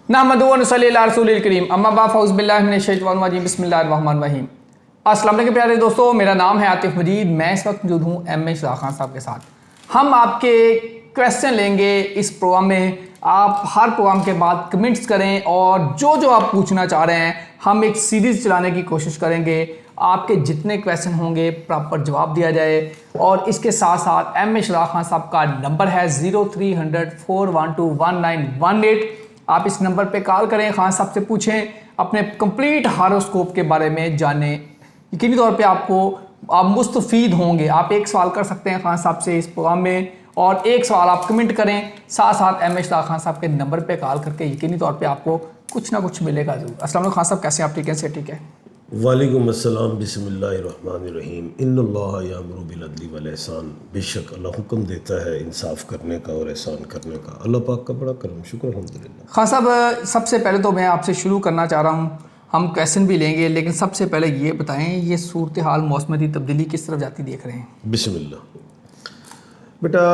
नहमदुहु व नसल्ली अला रसूलिल करीम अम्मा बाद फ़ऊज़ु बिल्लाहि मिनश शैतानिर रजीम बिस्मिल्लाहिर रहमानिर रहीम। अस्सलाम वालेकुम प्यारे दोस्तों, मेरा नाम है आतिफ मजीद। मैं इस वक्त मौजूद हूँ एम ए शाह खान साहब के साथ। हम आपके क्वेश्चन लेंगे इस प्रोग्राम में। आप हर प्रोग्राम के बाद कमेंट्स करें और जो आप पूछना चाह रहे हैं हम एक सीरीज़ चलाने की कोशिश करेंगे। आपके जितने क्वेश्चन होंगे प्रॉपर जवाब दिया जाए। और इसके साथ साथ एम ए शाह खान साहब का नंबर है 0300 412 1918। आप इस नंबर पे कॉल करें, खान साहब से पूछें, अपने कंप्लीट हारोस्कोप के बारे में जानें। यकीनी तौर पे आप मुस्तफ़ीद होंगे। आप एक सवाल कर सकते हैं खान साहब से इस प्रोग्राम में, और एक सवाल आप कमेंट करें, साथ साथ एम एच खान साहब के नंबर पे कॉल करके यकीनी तौर पे आपको कुछ ना कुछ मिलेगा ज़रूर। अस्सलाम वालेकुम खान साहब, कैसे हैं आप? ठीक है, से ठीक है। वालेकुम अस्सलाम, बिस्मिल्लाहिर्रहमानिर्रहीम। इन्नल्लाह यामुरु बिल अदली वल एहसान। बेशक अल्लाह हुक्म देता है इंसाफ करने का और एहसान करने का। अल्लाह पाक का बड़ा करम, शुक्र अल्हम्दुलिल्लाह। खान साहब, सबसे पहले तो मैं आपसे शुरू करना चाह रहा हूँ, हम क्वेश्चन भी लेंगे, लेकिन सबसे पहले ये बताएं, ये सूरत हाल मौसमी तब्दीली किस तरफ जाती देख रहे हैं? बिस्मिल्लाह। बेटा,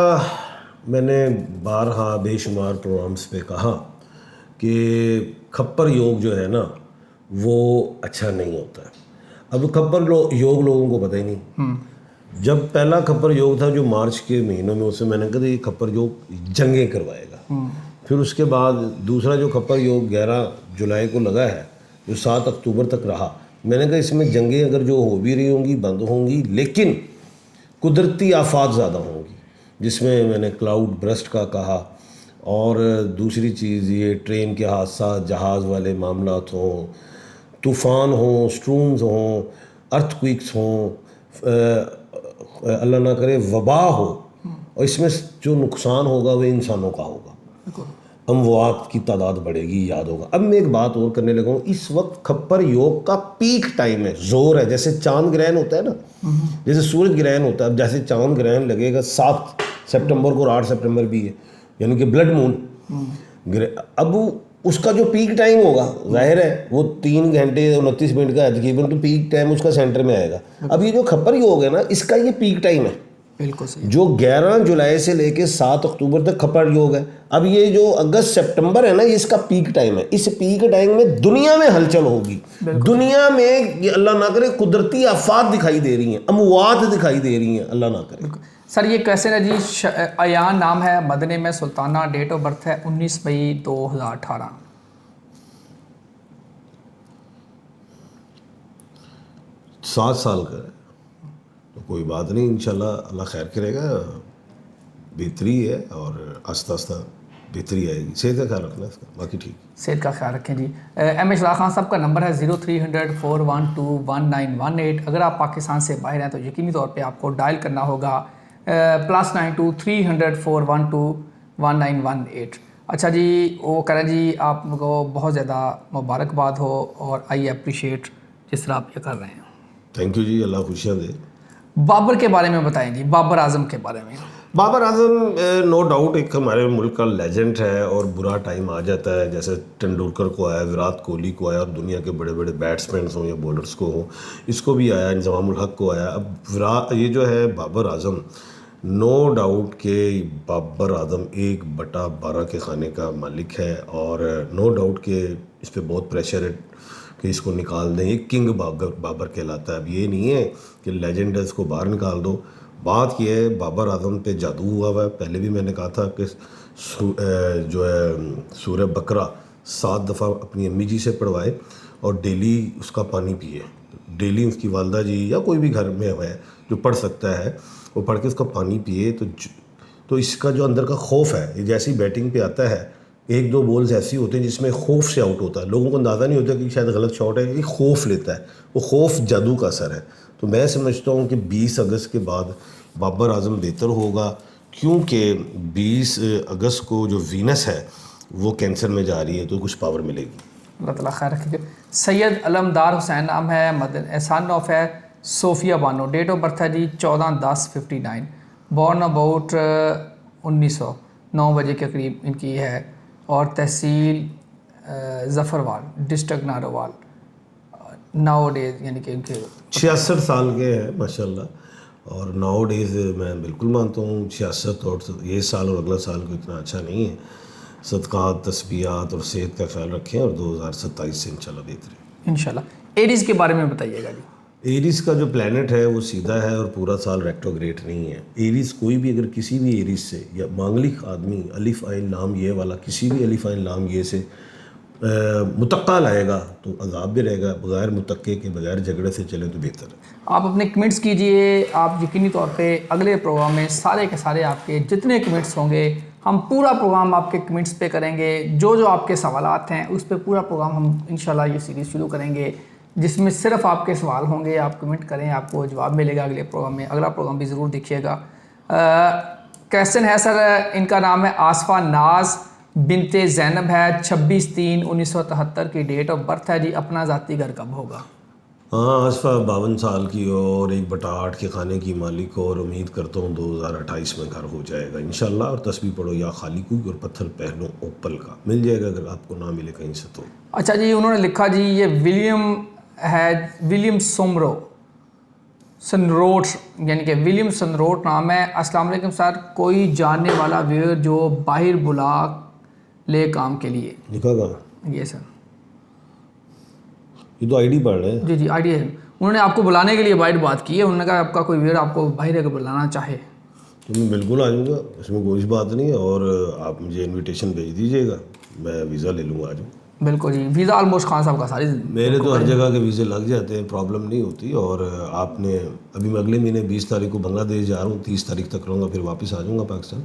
मैंने बारहा बेशुमार प्रोग्राम्स पे कहा कि खप्पर योग जो है ना वो अच्छा नहीं होता है। अब खप्पर योग लोगों को पता ही नहीं। जब पहला खप्पर योग था जो मार्च के महीनों में, उससे मैंने कहा ये खप्पर योग जंगें करवाएगा। फिर उसके बाद दूसरा जो खप्पर योग 11 जुलाई को लगा है, जो 7 अक्टूबर तक रहा, मैंने कहा इसमें जंगें अगर जो हो भी रही होंगी बंद होंगी, लेकिन कुदरती आफात ज़्यादा होंगी, जिसमें मैंने क्लाउड ब्रस्ट का कहा। और दूसरी चीज़ ये ट्रेन के हादसा, जहाज़ वाले मामलात हों, तूफ़ान हों, स्ट्रूम्स हों, अर्थक्विक्स हों, अल्लाह ना करे वबा हो, और इसमें जो नुकसान होगा वो इंसानों का होगा, अमवात की तादाद बढ़ेगी, याद होगा। अब मैं एक बात और करने लगा हूँ, इस वक्त खप्पर योग का पीक टाइम है, जोर है। जैसे चांद ग्रहण होता है ना, जैसे सूरज ग्रहण होता है, अब जैसे चांद ग्रहण लगेगा 7 सितंबर को और 8 सितंबर भी है, यानी कि ब्लड मून। अब उसका जो पीक टाइम होगा, जाहिर है वो 3 घंटे 29 मिनट का है तकरीबन, तो पीक टाइम उसका सेंटर में आएगा। अब ये जो खप्पर योग है ना, इसका ये पीक टाइम है। बिल्कुल सही। जो 11 जुलाई से लेके 7 अक्टूबर तक खप्पर योग है। अब ये जो अगस्त सितंबर है ना, ये इसका पीक टाइम है। इस पीक टाइम में दुनिया में हलचल होगी। दुनिया में ये अल्लाह ना करे कुदरती आफात दिखाई दे रही हैं, अमवात दिखाई दे रही हैं, अल्लाह ना करे। सर, ये कैसे है जी? अयान नाम है, मदने में सुल्ताना, डेट ऑफ बर्थ है 19 मई 2018। 7 साल का है, तो कोई बात नहीं, इंशाल्लाह अल्लाह खैर करेगा। बेहतरी है और आस्ता आस्ता बेहतरी आएगी। सेहत का ख्याल रखना इसका, बाकी ठीक। सेहत का ख्याल रखें जी। एम ए शाह खान साहब का नंबर है 0300 412 1918। अगर आप पाकिस्तान से बाहर हैं तो यकीनी तौर पे आपको डायल करना होगा +92 300 412 1918। अच्छा जी, वो कह रहे हैं जी आपको बहुत ज़्यादा मुबारकबाद हो और आई अप्रिशिएट जिस तरह आप ये कर रहे हैं। थैंक यू जी, अल्लाह खुशियाँ दे। बाबर के बारे में बताएं जी, बाबर आजम के बारे में। बाबर आजम नो डाउट एक हमारे मुल्क का लेजेंड है, और बुरा टाइम आ जाता है, जैसे तेंदुलकर को आया, विराट कोहली को आया, और दुनिया के बड़े बड़े बैट्समैन हों या बॉलर्स को हो, इसको भी आया, इंज़मामुल हक को आया। अब ये जो है बाबर आजम, नो डाउट के बाबर आजम 1/12 के खाने का मालिक है, और नो डाउट के इस पर बहुत प्रेशर है कि इसको निकाल दें। ये किंग बाबर कहलाता है। अब ये नहीं है कि लेजेंड है इसको बाहर निकाल दो। बात यह है, बाबर आजम पे जादू हुआ हुआ है। पहले भी मैंने कहा था कि जो है सूरह बकरा 7 दफ़ा अपनी अम्मी जी से पढ़वाए और डेली उसका पानी पिए। डेली उसकी वालदा जी या कोई भी घर में है जो पढ़ सकता है, वो पढ़ के उसका पानी पिए, तो इसका जो अंदर का खौफ है, ये जैसी बैटिंग पे आता है, 1-2 बॉल्स ऐसी होते हैं जिसमें खौफ से आउट होता है। लोगों को अंदाज़ा नहीं होता कि शायद गलत शॉट है, ये खौफ लेता है। वो खौफ जादू का असर है। तो मैं समझता हूँ कि 20 अगस्त के बाद बाबर आजम बेहतर होगा, क्योंकि 20 अगस्त को जो वीनस है वो कैंसर में जा रही है, तो कुछ पावर मिलेगी। अल्लाह ताला खैर रखेगा। सैयद अलमदार हुसैन नाम है, मदन सन ऑफ है Sofia Bano, date of birth है जी 14/10/59, बॉर्न अबाउट 1900 9 बजे के करीब इनकी है, और तहसील ज़फ़रवाल, डिस्ट्रिक्ट नारोवाल, नाउ डेज, यानी कि इनके 66 साल के हैं माशाल्लाह। और नाउ डेज़ मैं बिल्कुल मानता हूँ 66 और ये साल और अगला साल को इतना अच्छा नहीं है। सदक़ात, तस्बीहात और सेहत का ख्याल रखें और 2027 से इंशाल्लाह बेहतर इंशाल्लाह। एरीज़ के बारे में बताइएगा जी। है। एरीस का जो प्लैनेट है वो सीधा है और पूरा साल रेट्रोग्रेड नहीं है। एरीस कोई भी अगर किसी भी एरीस से या मांगलिक आदमी अलिफ आइन लाम ये वाला किसी भी अलिफ आइन लाम ये से मुतक्का लाएगा तो अजाब भी रहेगा, बगैर मुतक्के के बगैर झगड़े से चले तो बेहतर है। आप अपने कमेंट्स कीजिए, आप यकीनी तौर पे अगले प्रोग्राम में सारे के सारे आपके जितने कमेंट्स होंगे हम पूरा प्रोग्राम आपके कमेंट्स पे करेंगे। जो जो आपके सवालात हैं उस पे पूरा प्रोग्राम हम इंशाल्लाह ये सीरीज़ शुरू करेंगे जिसमें सिर्फ आपके सवाल होंगे। आप कमेंट करें, आपको जवाब मिलेगा अगले प्रोग्राम में। अगला प्रोग्राम भी ज़रूर देखिएगा। क्वेश्चन है सर, इनका नाम है आसफ़ा नाज बिनते ज़ैनब है, 26/3/1973 की डेट ऑफ बर्थ है जी। अपना ज़ाती घर कब होगा? हाँ, आसफा 52 साल की हो और 1/8 के खाने की मालिक हो और उम्मीद करता हूँ 2028 में घर हो जाएगा इंशाल्लाह। और तस्बीह पढ़ो या खालिकू और पत्थर पहनो ओपल का, मिल जाएगा अगर आपको ना मिले कहीं से तो। अच्छा जी, उन्होंने लिखा जी ये विलियम है, विलियम सोमरो सनरोट, यानी कि विलियम सनरोट नाम है। अस्सलाम वालेकुम सर, कोई जानने वाला व्यूअर जो बाहर बुला ले काम के लिए। लिखा कहाँ? ये सर, ये तो आईडी पढ़ रहे हैं। जी जी आइडिया है। उन्होंने आपको बुलाने के लिए बाइट बात की है। उन्होंने कहा आपका कोई व्यूअर आपको बाहर अगर बुलाना चाहे तो मैं बिल्कुल आ जाऊँगा, इसमें कोई बात नहीं है। और आप मुझे इनविटेशन भेज दीजिएगा, मैं वीज़ा ले लूँगा, आ जाऊँ। बिल्कुल जी। वीज़ा ऑलमोस्ट खान साहब का सारी मेरे तो हर जगह के वीज़े लग जाते हैं, प्रॉब्लम नहीं होती। और आपने अभी मैं अगले महीने 20 तारीख को बांग्लादेश जा रहा हूँ, 30 तारीख तक रहूँगा, फिर वापस आ जाऊँगा पाकिस्तान।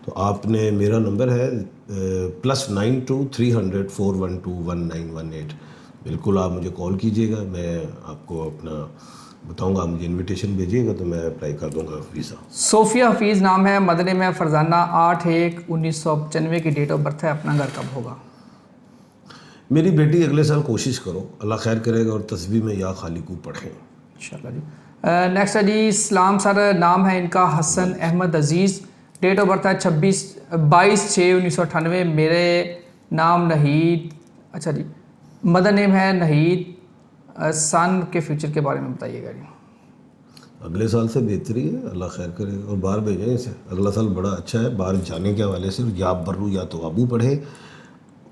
तो आपने मेरा नंबर है +92 300 412 1918। बिल्कुल आप मुझे कॉल कीजिएगा, मैं आपको अपना बताऊँगा। आप मुझे इन्विटेशन भेजिएगा तो मैं अप्लाई कर दूँगा वीज़ा। सोफिया हफीज़ नाम है, मदने में फरजाना, 8/1/1995 की डेट ऑफ बर्थ है। अपना घर कब होगा? मेरी बेटी अगले साल कोशिश करो, अल्लाह खैर करेगा। और तस्बीह में या खालिकू पढ़ें इंशाल्लाह जी। नेक्स्ट है जी इस्लाम सर, नाम है इनका हसन अहमद अजीज़, डेट ऑफ बर्थ है 22/6/1998। मेरे नाम नहीद, अच्छा जी, मदर नेम है नहीद। सन के फ्यूचर के बारे में बताइएगा जी। अगले साल से बेहतरी है, अल्लाह खैर करेगा। और बाहर भेजें इसे, अगला साल बड़ा अच्छा है बाहर जाने के हवाले से। या बर्रू या तो अबू पढ़े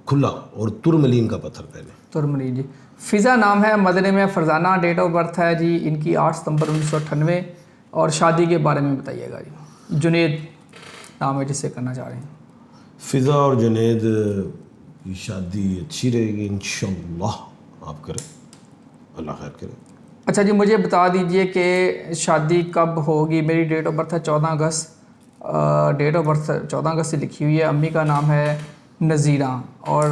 खुला और तुरमलीन का पत्थर पहने। तुरमलीन जी। फ़िज़ा नाम है, मदने में फ़रजाना, डेट ऑफ बर्थ है जी इनकी 8 सितंबर 1998। और शादी के बारे में बताइएगा जी। जुनेद नाम है जिससे करना चाह रहे हैं। फ़िज़ा और जुनेद की शादी अच्छी रहेगी इंशाल्लाह, आप करें, अल्लाह खैर करे। अच्छा जी, मुझे बता दीजिए कि शादी कब होगी। मेरी डेट ऑफ बर्थ है 14 अगस्त, डेट ऑफ बर्थ 14 अगस्त से लिखी हुई है। अम्मी का नाम है नज़ीरा और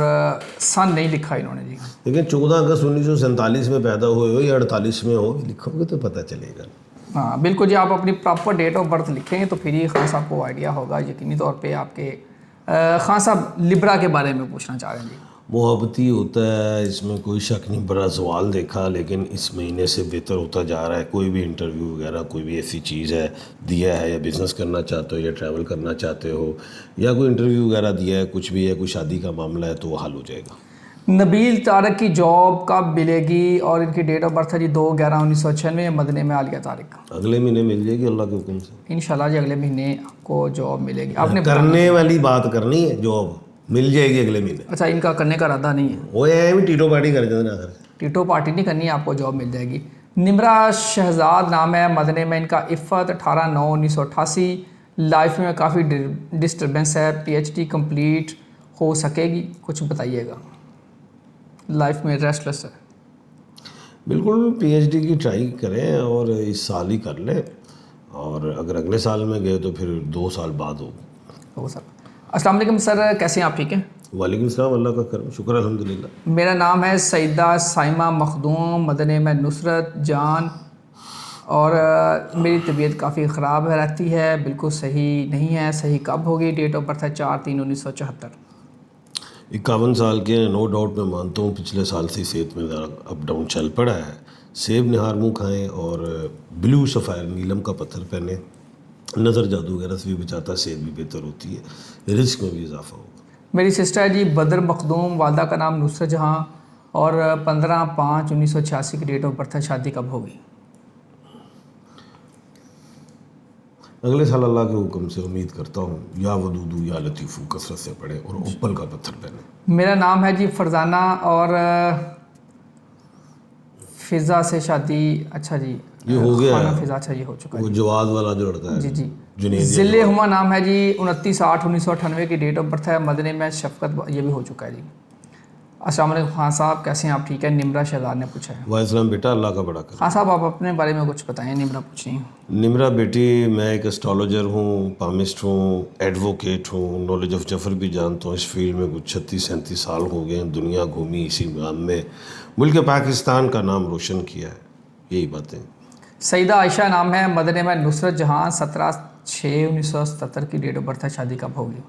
सन नहीं लिखा इन्होंने जी। लेकिन 14 अगस्त 1947 में पैदा हुए हो या 48 में हो, लिखोगे तो पता चलेगा। हाँ बिल्कुल जी, आप अपनी प्रॉपर डेट ऑफ बर्थ लिखेंगे तो फिर ही खान साहब को आइडिया होगा यकीनी तौर पे आपके। खान साहब लिब्रा के बारे में पूछना चाह रहे हैं जी। मोहब्बती होता है, इसमें कोई शक नहीं। बड़ा सवाल देखा, लेकिन इस महीने से बेहतर होता जा रहा है। कोई भी इंटरव्यू वगैरह कोई भी ऐसी चीज़ है दिया है, या बिज़नेस करना चाहते हो या ट्रैवल करना चाहते हो या कोई इंटरव्यू वगैरह दिया है, कुछ भी है, कोई शादी का मामला है तो वो हल हो जाएगा। नबील तारक की जॉब कब मिलेगी और इनकी डेट ऑफ बर्थ है जी 2/11/1996। मदने में आलिया तारिक। अगले महीने मिल जाएगी अल्लाह के हुक्म से इंशाल्लाह जी अगले महीने आपको जॉब मिलेगी। आपने करने वाली बात करनी है, जॉब मिल जाएगी अगले महीने। अच्छा, इनका करने का इरादा नहीं है? वो है भी टीटो पार्टी कर देना, अगर टीटो पार्टी नहीं करनी है, आपको जॉब मिल जाएगी। निमरा शहजाद नाम है, मदने में इनका इफ़त, 18/9/1988। लाइफ में काफ़ी डिस्टर्बेंस है, PhD कंप्लीट हो सकेगी? कुछ बताइएगा। लाइफ में रेस्टलेस है। बिल्कुल PhD की ट्राई करें और इस साल ही कर लें, और अगर अगले साल में गए तो फिर 2 साल बाद हो सर। अस्सलाम वालेकुम सर, कैसे हैं आप? ठीक हैं? वालेकुम सलाम, अल्लाह का करम, शुक्र अल्हम्दुलिल्लाह। मेरा नाम है सईदा साइमा मखदूम, मदने में नुसरत जान। और मेरी तबीयत काफ़ी ख़राब रहती है, बिल्कुल सही नहीं है। सही कब होगी? डेट ऑफ बर्थ है 4/3/1974। 51 साल के हैं, नो डाउट। मैं मानता हूँ पिछले साल से सेहत में ज़रा अप डाउन चल पड़ा है। सेब निहार मुँह खाएँ और ब्लू सफ़ायर नीलम का पत्थर पहने। नज़र जादू वगैरह से भी बचाता है, सेहत भी बेहतर होती है, रिस्क में भी इजाफा होगा। मेरी सिस्टर है जी बदर मखदूम, वालदा का नाम नुसरत जहाँ, और 15/5/1986 की डेट ऑफ बर्थ है। शादी कब होगी? अगले साल अल्लाह के हुक्म से उम्मीद करता हूँ या वदूदू या लतीफ़ू कसरत से पढ़े और उप्पल का पत्थर पहने। मेरा नाम है जी फरजाना और फिज़ा से शादी। अच्छा जी, ये हो गया खाना है। फिज़ा, अच्छा ये हो चुका है वो जवाद वाला जो लड़का है जी जी। जुनैद ज़िले हुमा नाम है जी, 29/8/1998 की डेट ऑफ बर्थ है। मदनी में शफकत, ये भी हो चुका है जी। अस्सलाम वालेकुम खान साहब, कैसे हैं आप? ठीक है। निमरा शहजाद ने पूछा है। वाइसलाम बेटा अल्लाह का बड़ा कर। खान साहब आप अपने बारे में कुछ बताएं, निमरा पूछ रही हैं। निमरा बेटी, मैं एक एस्ट्रोलॉजर हूँ, पामिस्ट हूँ, एडवोकेट हूँ, नॉलेज ऑफ जफर भी जानता हूँ। इस फील्ड में कुछ 36-37 साल हो गए हैं, दुनिया घूमी इसी काम में, मुल्क पाकिस्तान का नाम रोशन किया है, यही बातें। सईदा आयशा नाम है, मदनी में नुसरत जहां, 17/6/1977 की डेट ऑफ बर्थ है। शादी कब होगी?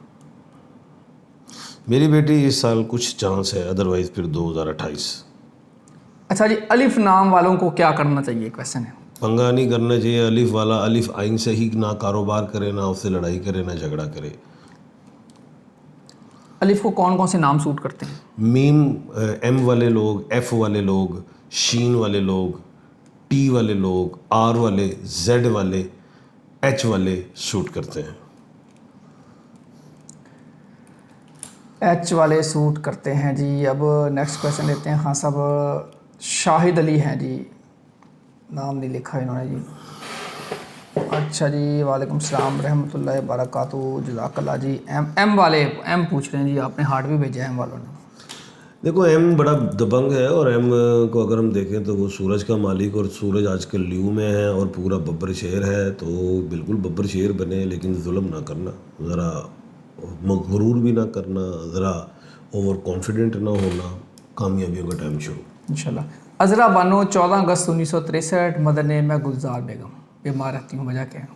मेरी बेटी इस साल कुछ चांस है, अदरवाइज फिर 2028। अच्छा जी, अलिफ नाम वालों को क्या करना चाहिए? क्वेश्चन है। पंगा नहीं करना चाहिए। अलिफ वाला अलिफ आइन से ही ना कारोबार करे, ना उससे लड़ाई करे, ना झगड़ा करे। अलिफ को कौन कौन से नाम सूट करते हैं? मीम, एम वाले लोग, एफ वाले लोग, शीन वाले लोग, टी वाले लोग, आर वाले, जेड वाले, एच वाले सूट करते हैं। एच वाले सूट करते हैं जी। अब नेक्स्ट क्वेश्चन लेते हैं। हाँ साहब, शाहिद अली हैं जी, नाम नहीं लिखा इन्होंने जी। अच्छा जी, वालेकुम सलाम रहमतुल्लाहि बरकातहू, जज़ाकल्लाह जी। एम वाले एम पूछ रहे हैं जी, आपने हार्ट भी भेजा है एम वालों ने। देखो एम बड़ा दबंग है, और एम को अगर हम देखें तो वो सूरज का मालिक, और सूरज आजकल ल्यू में है और पूरा बब्बर शेर है, तो बिल्कुल बब्बर शेर बने, लेकिन जुल्म ना करना, ज़रा मगरूर भी ना करना, ज़रा ओवर कॉन्फिडेंट ना होना, कामयाबियों का टाइम शुरू। इंशाल्लाह। अज़रा बानो, 14 अगस्त 1963, मदनी में गुलजार बेगम, बीमार रहती हूँ, वजह क्या है?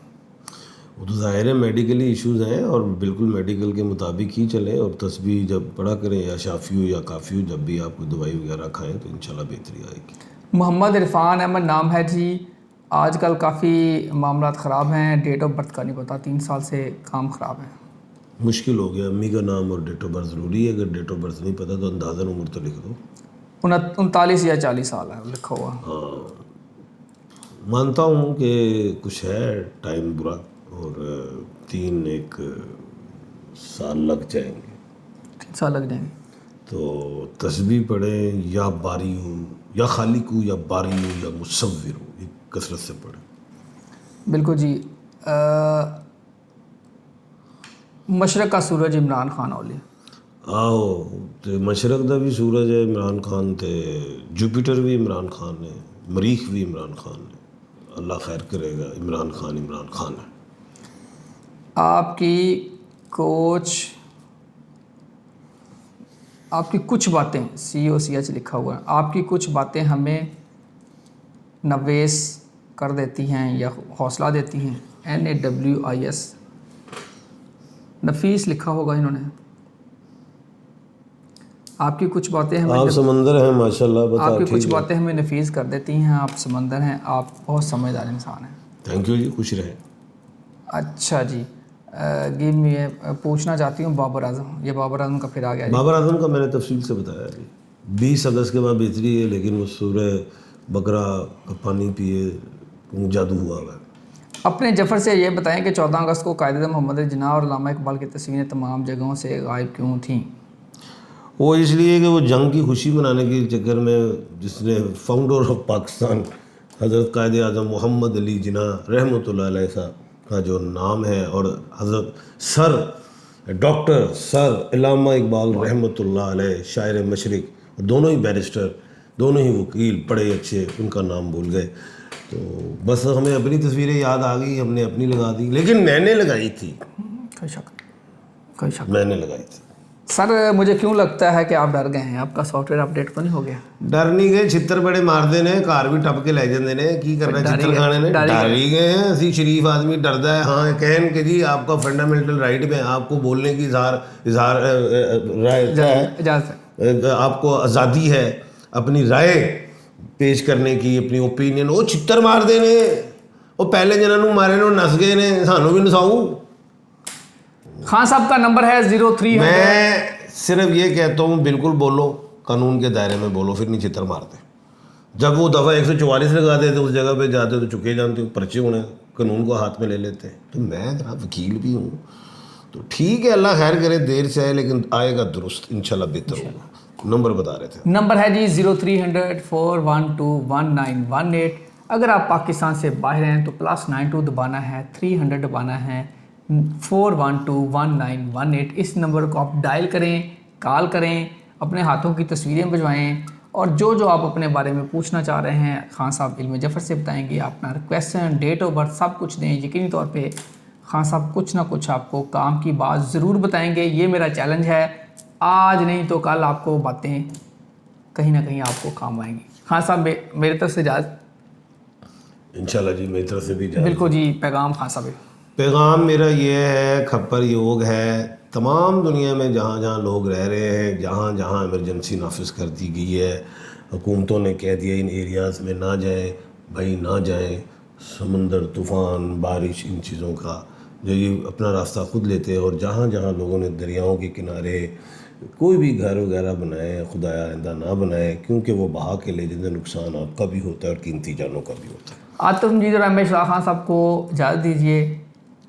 वो तो ज़ाहिर है मेडिकली इश्यूज़ हैं, और बिल्कुल मेडिकल के मुताबिक ही चलें, और तस्बीह जब पढ़ा करें, या शाफ़ी हो या काफ़ी हो, जब भी आप कोई दवाई वगैरह खाएं तो इंशाल्लाह बेहतरी आएगी। मोहम्मद इरफान अहमद नाम है जी। आजकल काफ़ी मामलात ख़राब हैं, डेट ऑफ बर्थ का नहीं पता, 3 साल से काम ख़राब है। मुश्किल हो गया, अम्मी का नाम और डेट ऑफ बर्थ ज़रूरी है। अगर डेट ऑफ बर्थ नहीं पता तो अंदाज़न उम्र तो लिख दो। 39 या 40 साल है लिखा हुआ। हाँ, मानता हूँ कि कुछ है टाइम बुरा, और 3 साल लग जाएंगे। 3 साल लग जाएंगे। तो तस्बीह पढ़ें, या बारी हूँ या खालिक हूँ, या बारी हूँ या मुसव्विर हूँ, ये कसरत से पढ़ें। बिल्कुल जी। मशरक़ का सूरज, इमरान खान ओली। आओ, तो मशरक दा भी सूरज है इमरान खान थे, जुपिटर भी इमरान खान है, मरीख भी इमरान खान है। अल्लाह खैर करेगा, इमरान खान है। आपकी कुछ बातें, COCH लिखा हुआ है, आपकी कुछ बातें हमें नवेस कर देती हैं या हौसला देती हैं। NAWIS, नफीस लिखा होगा इन्होंने। आपकी कुछ बातें हमें, आप समंदर हैं माशाल्लाह, बता। आपकी कुछ बातें हमें नफीस कर देती हैं, आप समंदर हैं, आप बहुत समझदार इंसान हैं। थैंक यू जी, खुश रहे। अच्छा जी, गिव मी, पूछना चाहती हूँ बाबर आजम, ये बाबर आजम का फिर आ गया जी। बाबर आजम का मैंने तफसील से बताया जी। 20 अगस्त के बाद बेहतरी है, लेकिन वो सूरह बकरा का पानी पिए जादू हुआ है। अपने जफर से ये बताएं कि 14 अगस्त को कायदे मोहम्मद जिन्ना और अल्लामा इकबाल की तस्वीरें तमाम जगहों से गायब क्यों थीं? वो इसलिए कि वो जंग की खुशी मनाने के चक्कर में, जिसने फाउंडर ऑफ पाकिस्तान हज़रत कायदे आज़म मोहम्मद अली जिन्ना रहमतुल्लाह अलैह का जो नाम है, और हज़रत सर डॉक्टर सर अल्लामा इकबाल रहमतुल्लाह अलैह शायर मशरिक, दोनों ही बैरिस्टर, दोनों ही वकील, बड़े अच्छे, उनका नाम भूल गए। तो बस हमें अपनी तस्वीरें याद आ गई, हमने अपनी लगा दी, लेकिन मैंने लगाई थी। कोई शक मैंने लगाई थी। सर मुझे क्यों लगता है कि आप डर गए हैं, आपका सॉफ्टवेयर अपडेट तो नहीं हो गया? डर नहीं गए, छितर बड़े मारते ने, घर भी टप के लै जाते ने, की करना छितर खाने ने, डर ही गए हैं। असी शरीफ आदमी डरदा है। हाँ कहन कि जी आपका फंडामेंटल राइट में आपको बोलने की इजहार है, आपको आज़ादी है अपनी राय पेश करने की, अपनी ओपीनियन। वो छितर मार देने, वो पहले जिन्होंने मारे ने नस गए ने, सानू भी नसाऊ। खान साहब का नंबर है 0300। मैं सिर्फ ये कहता हूँ, बिल्कुल बोलो, कानून के दायरे में बोलो, फिर नहीं छितर मारते। जब वो दफ़ा 144 लगा देते उस जगह पे जाते तो चुके जानते हो, पर्चे होने, कानून को हाथ में ले लेते हैं। तो मैं जनाब वकील भी हूँ, तो ठीक है, अल्लाह खैर करे, देर से है लेकिन आएगा दुरुस्त, इंशाल्लाह बेहतर होगा। नंबर बता रहे थे। नंबर है जी 0300 412 1918। अगर आप पाकिस्तान से बाहर हैं तो +92 दबाना है, 300 दबाना है, 412 1918। इस नंबर को आप डायल करें, कॉल करें, अपने हाथों की तस्वीरें भिजवाएं और जो जो आप अपने बारे में पूछना चाह रहे हैं खान साहब इल्म जफ़र से बताएंगे। अपना क्वेश्चन, डेट ऑफ बर्थ सब कुछ दें। यकीनी तौर पे खान साहब कुछ ना कुछ आपको काम की बात ज़रूर बताएंगे। ये मेरा चैलेंज है, आज नहीं तो कल आपको बातें कहीं ना कहीं आपको काम आएंगी। खान साहब मेरी तरफ से इजाज़त। इंशाल्लाह जी, मेरी तरफ से भी इजाज़त। बिल्कुल जी, पैगाम खान साहब। पैगाम मेरा ये है, खप्पर योग है तमाम दुनिया में जहाँ जहाँ लोग रह रहे हैं, जहाँ जहाँ इमरजेंसी नाफिज कर दी गई है, हुकूमतों ने कह दिया इन एरियाज़ में ना जाएं, भाई ना जाएं। समंदर, तूफ़ान, बारिश, इन चीज़ों का जो ये अपना रास्ता खुद लेते हैं। और जहाँ जहाँ लोगों ने दरियाओं के किनारे कोई भी घर वगैरह बनाए, खुदाया आइंदा ना बनाए, क्योंकि वो बहा के ले जिनसे नुकसान आपका भी होता है और कीमती जानों का भी होता है। आतिफ मजीद और एम एच खान साहब को इजाज़त दीजिए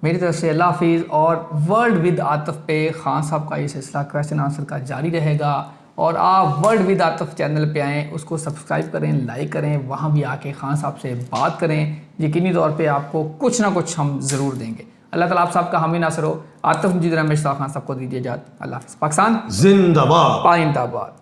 मेरी तरफ से। अल्लाह हाफिज़। और वर्ल्ड विद आतिफ पे खान साहब का ये सिलसिला क्वेश्चन आंसर का जारी रहेगा। और आप वर्ल्ड विद आतिफ चैनल पे आएँ, उसको सब्सक्राइब करें, लाइक करें, वहाँ भी आके खान साहब से बात करें। यकीनी तौर पे आपको कुछ ना कुछ हम ज़रूर देंगे। अल्लाह ताला आप सबका हामी नासर हो। आतिफ मजीद और एम एच खान साहब को दीजिए इजाज़त। अल्लाह हाफिज़। पाकिस्तान जिंदाबाद। पाइंदाबाद।